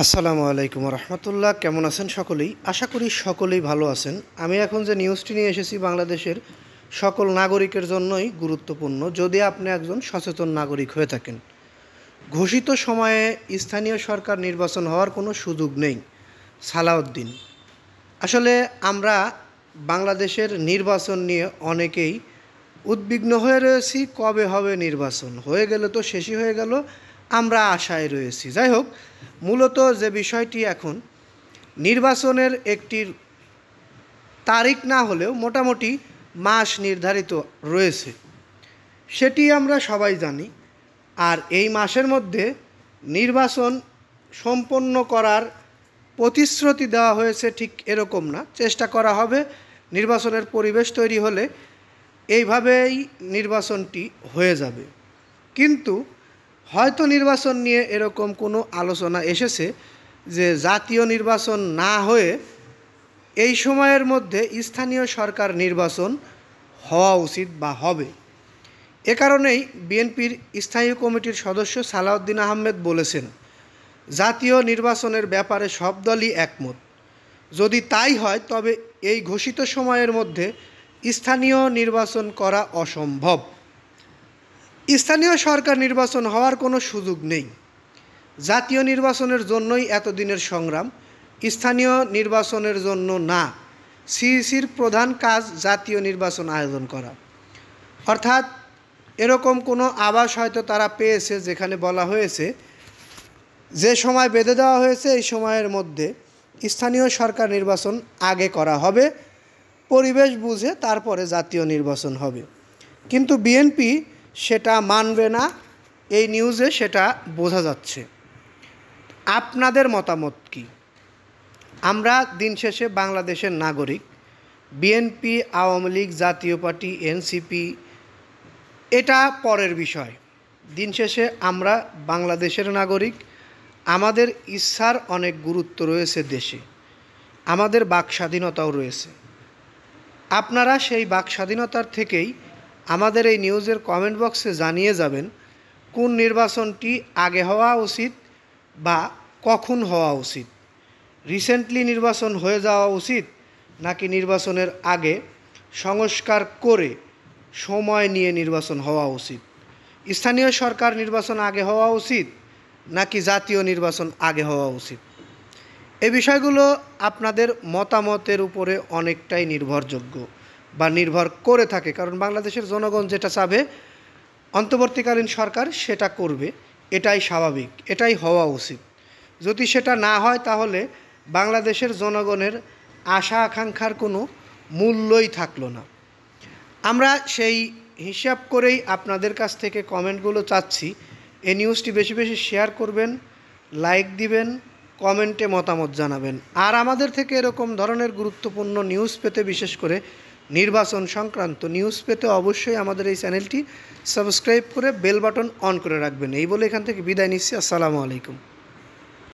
আসসালামু আলাইকুম রহমতুল্লাহ। কেমন আছেন সকলেই? আশা করি সকলেই ভালো আছেন। আমি এখন যে নিউজটি নিয়ে এসেছি বাংলাদেশের সকল নাগরিকের জন্যই গুরুত্বপূর্ণ, যদি আপনি একজন সচেতন নাগরিক হয়ে থাকেন। ঘোষিত সময়ে স্থানীয় সরকার নির্বাচন হওয়ার কোনো সুযোগ নেই। সালাউদ্দিন। আসলে আমরা বাংলাদেশের নির্বাচন নিয়ে অনেকেই উদ্বিগ্ন হয়ে রয়েছি। কবে হবে নির্বাচন? হয়ে গেলে তো শেষই হয়ে গেল, আমরা আশায় রয়েছি। যাই হোক, মূলত যে বিষয়টি এখন নির্বাচনের একটি তারিখ না হলেও মোটামুটি মাস নির্ধারিত রয়েছে, সেটি আমরা সবাই জানি। আর এই মাসের মধ্যে নির্বাচন সম্পন্ন করার প্রতিশ্রুতি দেওয়া হয়েছে, ঠিক এরকম না। চেষ্টা করা হবে, নির্বাচনের পরিবেশ তৈরি হলে এইভাবেই নির্বাচনটি হয়ে যাবে। কিন্তু হয়তো নির্বাচন নিয়ে এরকম কোনো আলোচনা এসেছে যে জাতীয় নির্বাচন না হয়ে এই সময়ের মধ্যে স্থানীয় সরকার নির্বাচন হওয়া উচিত বা হবে। এ কারণেই বিএনপির স্থায়ী কমিটির সদস্য সালাউদ্দিন আহমেদ বলেছেন, জাতীয় নির্বাচনের ব্যাপারে সব দলই একমত। যদি তাই হয় তবে এই ঘোষিত সময়ের মধ্যে স্থানীয় নির্বাচন করা অসম্ভব। স্থানীয় সরকার নির্বাচন হওয়ার কোনো সুযোগ নেই। জাতীয় নির্বাচনের জন্যই এতদিনের সংগ্রাম, স্থানীয় নির্বাচনের জন্য না। সিইসির প্রধান কাজ জাতীয় নির্বাচন আয়োজন করা। অর্থাৎ এরকম কোনো আভাস হয়তো তারা পেয়েছে, যেখানে বলা হয়েছে যে সময় বেঁধে দেওয়া হয়েছে এই সময়ের মধ্যে স্থানীয় সরকার নির্বাচন আগে করা হবে, পরিবেশ বুঝে তারপরে জাতীয় নির্বাচন হবে। কিন্তু বিএনপি সেটা মানবে না, এই নিউজে সেটা বোঝা যাচ্ছে। আপনাদের মতামত কি? আমরা দিন শেষে বাংলাদেশের নাগরিক। বিএনপি, আওয়ামী লীগ, জাতীয় পার্টি, এনসিপি এটা পরের বিষয়। দিন শেষে আমরা বাংলাদেশের নাগরিক। আমাদের ইচ্ছার অনেক গুরুত্ব রয়েছে দেশে, আমাদের বাক স্বাধীনতাও রয়েছে। আপনারা সেই বাক স্বাধীনতার থেকেই আমাদের এই নিউজের কমেন্ট বক্সে জানিয়ে যাবেন কোন নির্বাচনটি আগে হওয়া উচিত বা কখন হওয়া উচিত। রিসেন্টলি নির্বাচন হয়ে যাওয়া উচিত, নাকি নির্বাচনের আগে সংস্কার করে সময় নিয়ে নির্বাচন হওয়া উচিত। স্থানীয় সরকার নির্বাচন আগে হওয়া উচিত, নাকি জাতীয় নির্বাচন আগে হওয়া উচিত। এই বিষয়গুলো আপনাদের মতামতের উপরে অনেকটাই নির্ভরযোগ্য বা নির্ভর করে থাকে, কারণ বাংলাদেশের জনগণ যেটা চাবে অন্তর্বর্তীকালীন সরকার সেটা করবে, এটাই স্বাভাবিক, এটাই হওয়া উচিত। যদি সেটা না হয় তাহলে বাংলাদেশের জনগণের আশা আকাঙ্ক্ষার কোনো মূল্যই থাকলো না। আমরা সেই হিসাব করেই আপনাদের কাছ থেকে কমেন্টগুলো চাচ্ছি। এই নিউজটি বেশি বেশি শেয়ার করবেন, লাইক দিবেন, কমেন্টে মতামত জানাবেন। আর আমাদের থেকে এরকম ধরনের গুরুত্বপূর্ণ নিউজ পেতে, বিশেষ করে নির্বাচন সংক্রান্ত নিউজ পেতে অবশ্যই আমাদের এই চ্যানেলটি সাবস্ক্রাইব করে বেল বাটন অন করে রাখবেন। এই বলে এখান থেকে বিদায় নিচ্ছি। আসসালামু আলাইকুম।